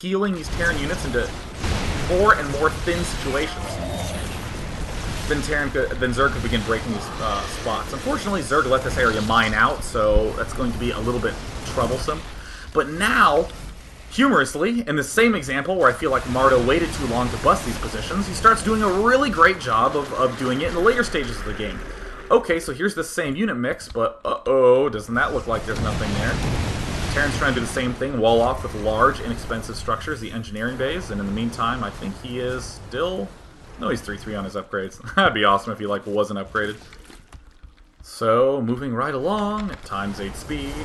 healing these Terran units into more and more thin situations. Then Zerg could begin breaking these spots. Unfortunately, Zerg let this area mine out, so that's going to be a little bit troublesome. But now, humorously, in the same example where I feel like Mardow waited too long to bust these positions, he starts doing a really great job of doing it in the later stages of the game. Okay, so here's the same unit mix, but uh-oh, doesn't that look like there's nothing there? Terran's trying to do the same thing, wall off with large, inexpensive structures, the engineering bays, and in the meantime, I think he is still... No, he's 3-3 on his upgrades. That'd be awesome if he, like, wasn't upgraded. So, moving right along at times 8 speed.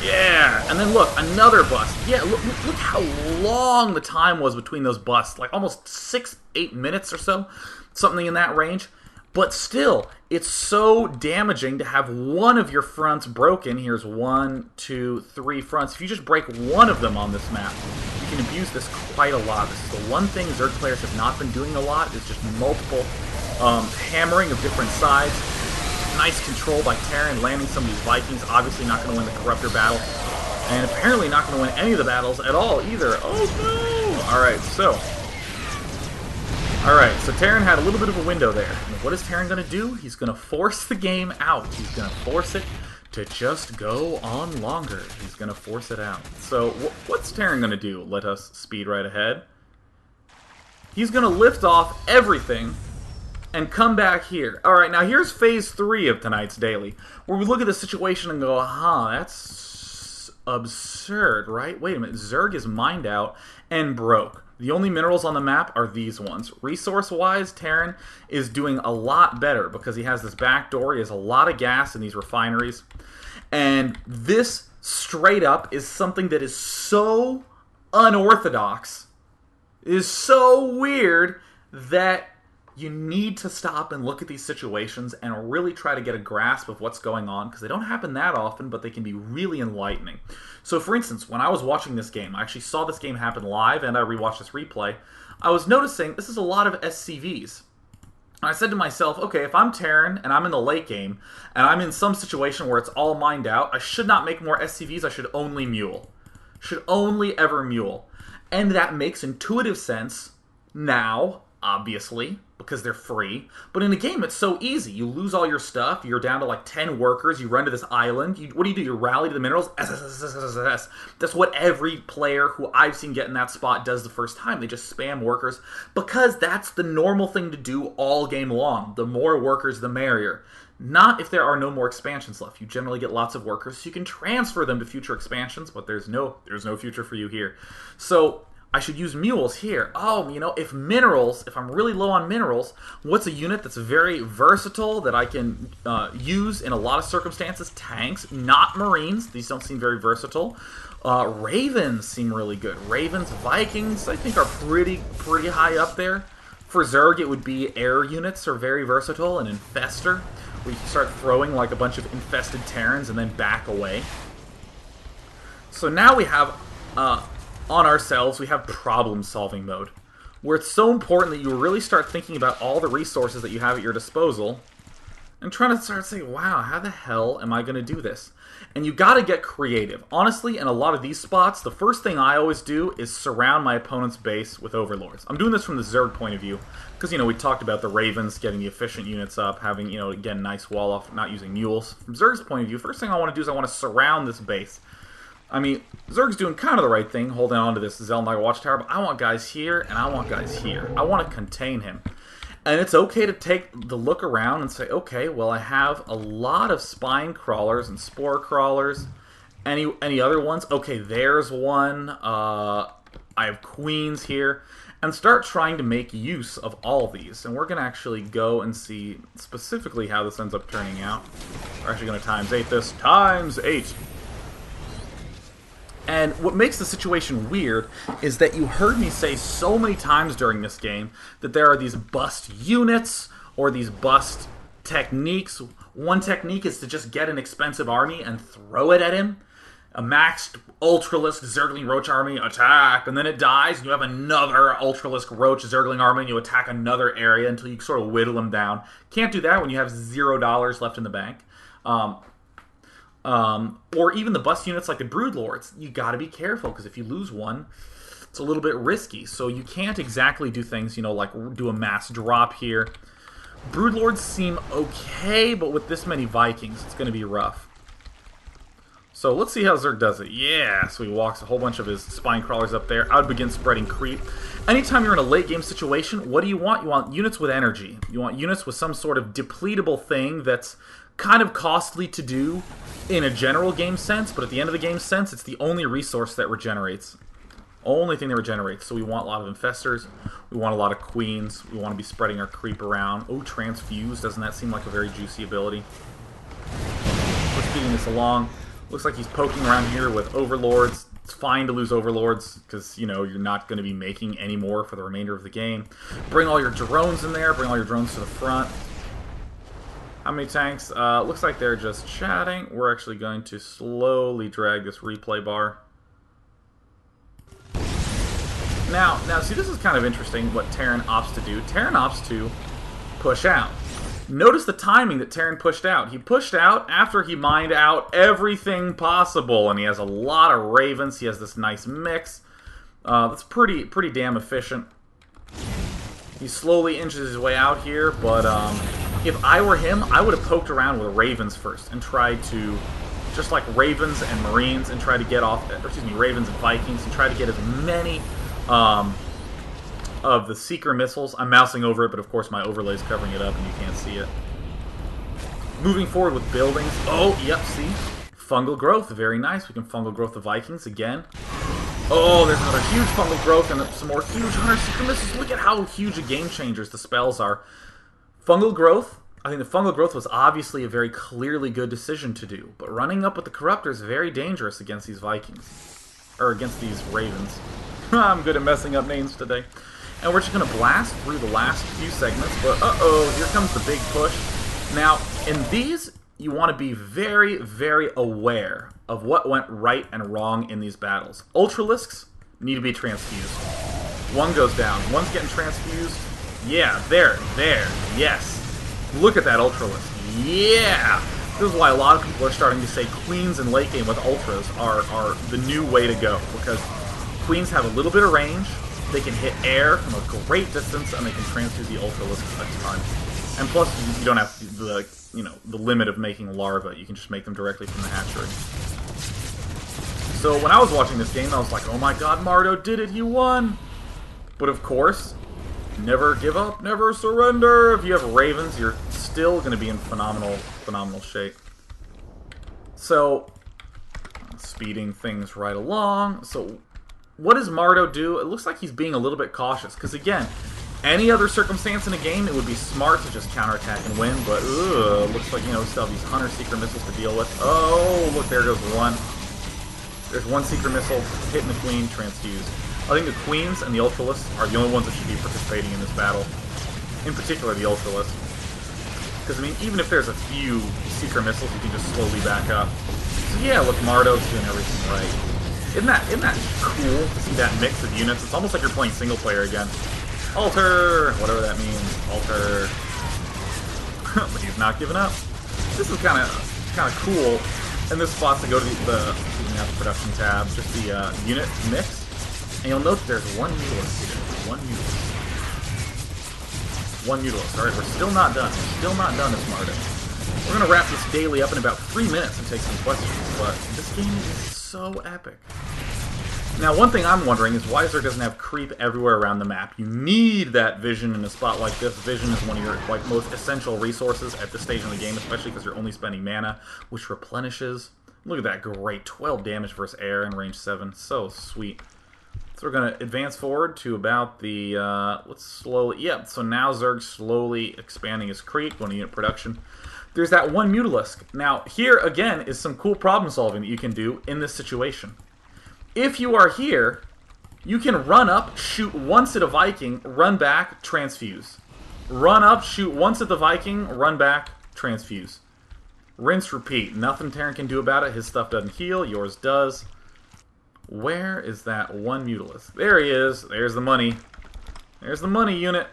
Yeah! And then look, another bust. Yeah, look how long the time was between those busts. Like, almost 6-8 minutes or so. Something in that range. But still, it's so damaging to have one of your fronts broken. Here's 1, 2, 3 fronts. If you just break one of them on this map, you can abuse this quite a lot. This is the one thing Zerg players have not been doing a lot, is just multiple hammering of different sides. Nice control by Terran, landing some of these Vikings. Obviously not going to win the Corruptor battle. And apparently not going to win any of the battles at all either. Oh no! Alright, so Terran had a little bit of a window there. And what is Terran going to do? He's going to force the game out. He's going to force it to just go on longer. He's going to force it out. So what's Terran going to do? Let us speed right ahead. He's going to lift off everything and come back here. Alright, now here's phase 3 of tonight's daily, where we look at the situation and go, that's absurd, right? Wait a minute, Zerg is mined out and broke. The only minerals on the map are these ones. Resource-wise, Terran is doing a lot better because he has this back door. He has a lot of gas in these refineries. And this, straight up, is something that is so unorthodox, is so weird, that you need to stop and look at these situations and really try to get a grasp of what's going on, because they don't happen that often, but they can be really enlightening. So, for instance, when I was watching this game, I actually saw this game happen live, and I rewatched this replay, I was noticing this is a lot of SCVs. And I said to myself, okay, if I'm Terran, and I'm in the late game, and I'm in some situation where it's all mined out, I should not make more SCVs, I should only mule. Should only ever mule. And that makes intuitive sense now, obviously, because they're free. But in a game, it's so easy. You lose all your stuff. You're down to like 10 workers. You run to this island. What do? You rally to the minerals. That's what every player who I've seen get in that spot does the first time. They just spam workers because that's the normal thing to do all game long. The more workers, the merrier. Not if there are no more expansions left. You generally get lots of workers, so you can transfer them to future expansions, but there's no future for you here. So I should use mules here. Oh, you know, if I'm really low on minerals, what's a unit that's very versatile that I can use in a lot of circumstances? Tanks, not Marines. These don't seem very versatile. Ravens seem really good. Ravens, Vikings, I think are pretty high up there. For Zerg, it would be air units are very versatile, and Infester, where you can start throwing like a bunch of infested Terrans and then back away. So now we have... on ourselves, we have problem-solving mode, where it's so important that you really start thinking about all the resources that you have at your disposal, and trying to start saying, wow, how the hell am I going to do this? And you got to get creative. Honestly, in a lot of these spots, the first thing I always do is surround my opponent's base with overlords. I'm doing this from the Zerg point of view, because, you know, we talked about the Ravens getting the efficient units up, having, you know, again, nice wall off, not using mules. From Zerg's point of view, first thing I want to do is I want to surround this base. I mean, Zerg's doing kind of the right thing, holding on to this Zelnite Watchtower, but I want guys here, and I want guys here. I want to contain him. And it's okay to take the look around and say, okay, well, I have a lot of spine crawlers and spore crawlers. Any other ones? Okay, there's one. I have queens here. And start trying to make use of all of these. And we're going to actually go and see specifically how this ends up turning out. We're actually going to times 8 this. Times 8! And what makes the situation weird is that you heard me say so many times during this game that there are these bust units or these bust techniques. One technique is to just get an expensive army and throw it at him. A maxed Ultralisk Zergling Roach army, attack, and then it dies, and you have another Ultralisk Roach Zergling army, and you attack another area until you sort of whittle them down. Can't do that when you have $0 left in the bank. or even the bust units like the Broodlords, you got to be careful, because if you lose one, it's a little bit risky. So you can't exactly do things, you know, like do a mass drop here. Broodlords seem okay, but with this many Vikings, it's going to be rough. So let's see how Zerg does it. Yeah, so he walks a whole bunch of his spine crawlers up there. I would begin spreading creep. Anytime you're in a late game situation, what do you want? You want units with energy. You want units with some sort of depletable thing that's kind of costly to do in a general game sense, but at the end of the game sense, it's the only resource that regenerates. Only thing that regenerates. So we want a lot of infestors. We want a lot of queens. We want to be spreading our creep around. Oh, transfuse. Doesn't that seem like a very juicy ability? We're speeding this along. Looks like he's poking around here with overlords. It's fine to lose overlords because, you know, you're not going to be making any more for the remainder of the game. Bring all your drones in there. Bring all your drones to the front. How many tanks? Looks like they're just chatting. We're actually going to slowly drag this replay bar. Now, see, this is kind of interesting what Terran opts to do. Terran opts to push out. Notice the timing that Terran pushed out. He pushed out after he mined out everything possible, and he has a lot of ravens. He has this nice mix. That's pretty damn efficient. He slowly inches his way out here, but if I were him, I would have poked around with ravens first and tried to, just like ravens and marines, and try to get off, or excuse me, ravens and Vikings, and try to get as many of the Seeker missiles. I'm mousing over it, but of course my overlay is covering it up and you can't see it. Moving forward with buildings. Oh, yep, see? Fungal growth, very nice. We can fungal growth the Vikings again. Oh, there's another huge fungal growth and some more huge Hunter Seeker missiles. Look at how huge a game changers the spells are. Fungal growth. I think the fungal growth was obviously a very clearly good decision to do, but running up with the Corruptor is very dangerous against these Vikings. Or against these Ravens. I'm good at messing up names today. And we're just going to blast through the last few segments, but uh-oh, here comes the big push. Now, in these, you want to be very, very aware of what went right and wrong in these battles. Ultralisks need to be transfused. One goes down. One's getting transfused. Yeah, there, yes. Look at that Ultralisk. Yeah! This is why a lot of people are starting to say queens in late game with ultras are the new way to go, because queens have a little bit of range, they can hit air from a great distance, and they can transfuse the Ultralisks a ton. And plus, you don't have the limit of making larvae. You can just make them directly from the hatchery. So when I was watching this game, I was like, oh my god, Mardow did it, he won! But of course, never give up, never surrender! If you have ravens, you're still going to be in phenomenal shape. So, speeding things right along. So, what does Mardow do? It looks like he's being a little bit cautious, because again, any other circumstance in a game, it would be smart to just counterattack and win, but looks like, we still have these Hunter Seeker missiles to deal with. Oh, look, there goes one. There's one Seeker missile hitting the Queen, transfused. I think the Queens and the Ultralisks are the only ones that should be participating in this battle. In particular, the Ultralisk. Because, I mean, even if there's a few Seeker missiles, you can just slowly back up. So yeah, look, Mardow's doing everything right. Isn't that cool to see that mix of units? It's almost like you're playing single player again. Alter! Whatever that means. Alter. But he's not giving up. This is kind of cool. In this spot to go to the production tab, just the unit mix. And you'll note that there's one Mutalisk here. One Mutalisk. Alright, we're still not done. We're still not done as Mardow. We're going to wrap this daily up in about 3 minutes and take some questions, but this game is so epic. Now, one thing I'm wondering is why Zerg doesn't have creep everywhere around the map. You need that vision in a spot like this. Vision is one of your most essential resources at this stage in the game, especially because you're only spending mana, which replenishes. Look at that, great. 12 damage versus air in range 7. So sweet. So we're going to advance forward to about the, let's slowly, yeah, so now Zerg's slowly expanding his creep, going to unit production. There's that one Mutalisk. Now, here, again, is some cool problem solving that you can do in this situation. If you are here, you can run up, shoot once at a Viking, run back, transfuse. Run up, shoot once at the Viking, run back, transfuse. Rinse, repeat. Nothing Terran can do about it. His stuff doesn't heal. Yours does. Where is that one Mutalisk? There he is. There's the money. There's the money unit.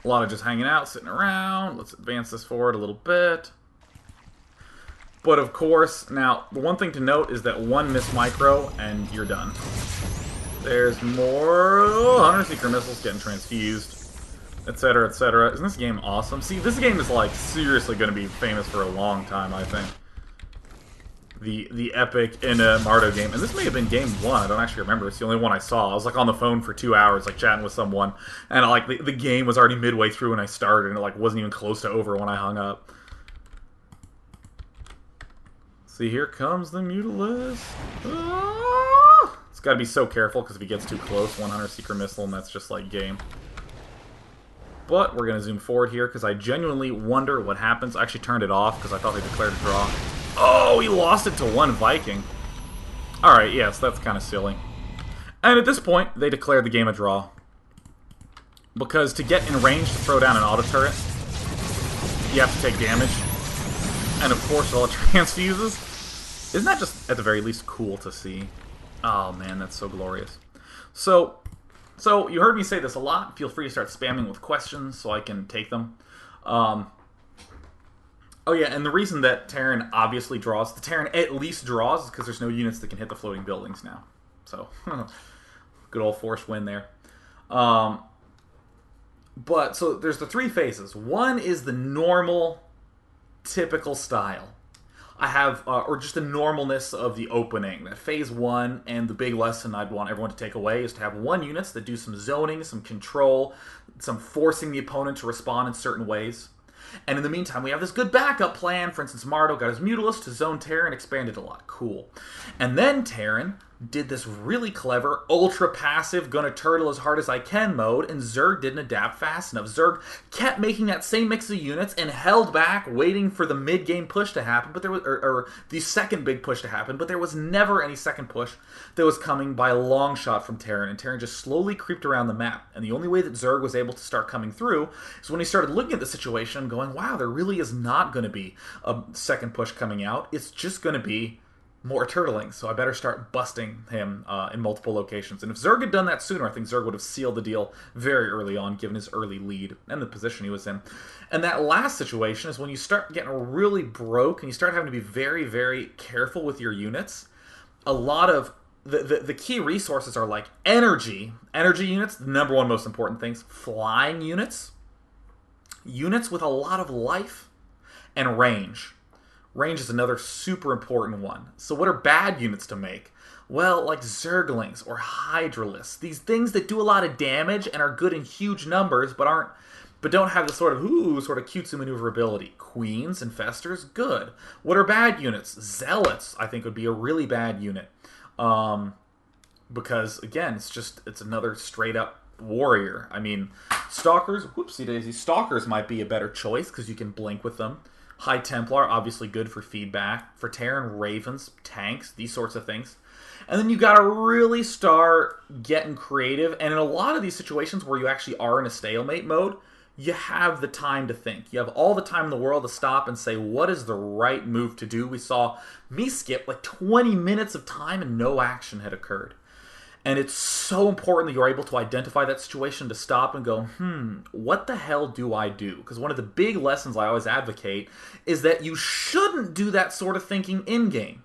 A lot of just hanging out, sitting around. Let's advance this forward a little bit. But of course, now, the one thing to note is that one miss micro, and you're done. There's more Hunter Seeker missiles getting transfused, etc., etc. Isn't this game awesome? See, this game is, like, seriously going to be famous for a long time, I think. The epic Inuh Mardow game. And this may have been game 1, I don't actually remember. It's the only one I saw. I was, like, on the phone for 2 hours, like, chatting with someone, and, like, the game was already midway through when I started, and it, like, wasn't even close to over when I hung up. See, here comes the Mutalisks. Ah! It's got to be so careful, because if he gets too close, 100 Seeker Missile, and that's just, like, game. But we're going to zoom forward here, because I genuinely wonder what happens. I actually turned it off, because I thought they declared a draw. Oh, he lost it to one Viking. Alright, yes, that's kind of silly. And at this point, they declared the game a draw. Because to get in range to throw down an auto turret, you have to take damage. And of course, all it transfuses. Isn't that just, at the very least, cool to see? Oh man, that's so glorious. So you heard me say this a lot. Feel free to start spamming with questions so I can take them. Oh yeah, and the reason that Terran obviously draws, the Terran at least draws, is because there's no units that can hit the floating buildings now. So, good old force win there. But, so there's the 3 phases. One is the normal, typical style. I have, or just the normalness of the opening. That phase 1, and the big lesson I'd want everyone to take away is to have 1 units that do some zoning, some control, some forcing the opponent to respond in certain ways. And in the meantime, we have this good backup plan. For instance, Mardow got his Mutalisks to zone Terran, expanded a lot. Cool. And then Terran did this really clever, ultra-passive, gonna turtle as hard as I can mode, and Zerg didn't adapt fast enough. Zerg kept making that same mix of units and held back, waiting for the mid-game push to happen, but there was, or the second big push to happen, but there was never any second push that was coming by a long shot from Terran, and Terran just slowly creeped around the map. And the only way that Zerg was able to start coming through is when he started looking at the situation and going, wow, there really is not going to be a second push coming out. It's just going to be more turtling, so I better start busting him in multiple locations. And if Zerg had done that sooner, I think Zerg would have sealed the deal very early on, given his early lead and the position he was in. And that last situation is when you start getting really broke and you start having to be very, very careful with your units. A lot of the key resources are like energy units, the number 1 most important things, flying units, units with a lot of life, and range. Range is another super important one. So what are bad units to make? Well, like Zerglings or Hydralisks. These things that do a lot of damage and are good in huge numbers, but don't have the sort of cutesy maneuverability. Queens, Infestors, good. What are bad units? Zealots, I think, would be a really bad unit. Because again, it's another straight up warrior. I mean, Stalkers, whoopsie daisy, Stalkers might be a better choice because you can blink with them. High Templar, obviously good for feedback. For Terran, Ravens, tanks, these sorts of things. And then you gotta really start getting creative. And in a lot of these situations where you actually are in a stalemate mode, you have the time to think. You have all the time in the world to stop and say, what is the right move to do? We saw me skip like 20 minutes of time and no action had occurred. And it's so important that you're able to identify that situation to stop and go, what the hell do I do? Because one of the big lessons I always advocate is that you shouldn't do that sort of thinking in-game.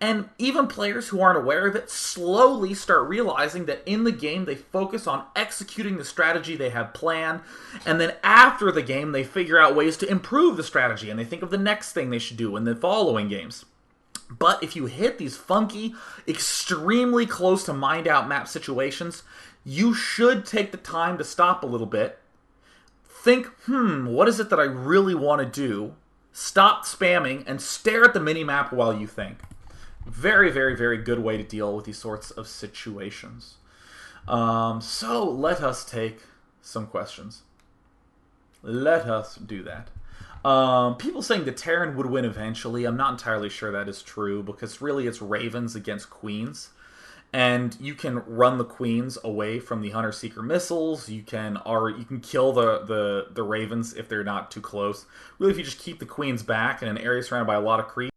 And even players who aren't aware of it slowly start realizing that in the game they focus on executing the strategy they have planned, and then after the game they figure out ways to improve the strategy, and they think of the next thing they should do in the following games. But if you hit these funky, extremely close to mined out map situations, you should take the time to stop a little bit, think, what is it that I really want to do? Stop spamming and stare at the mini-map while you think. Very, very, very good way to deal with these sorts of situations. So let us take some questions. Let us do that. People saying the Terran would win eventually. I'm not entirely sure that is true, because really it's Ravens against Queens. And you can run the Queens away from the Hunter Seeker missiles. You can kill the Ravens if they're not too close. Really, if you just keep the Queens back in an area surrounded by a lot of creep,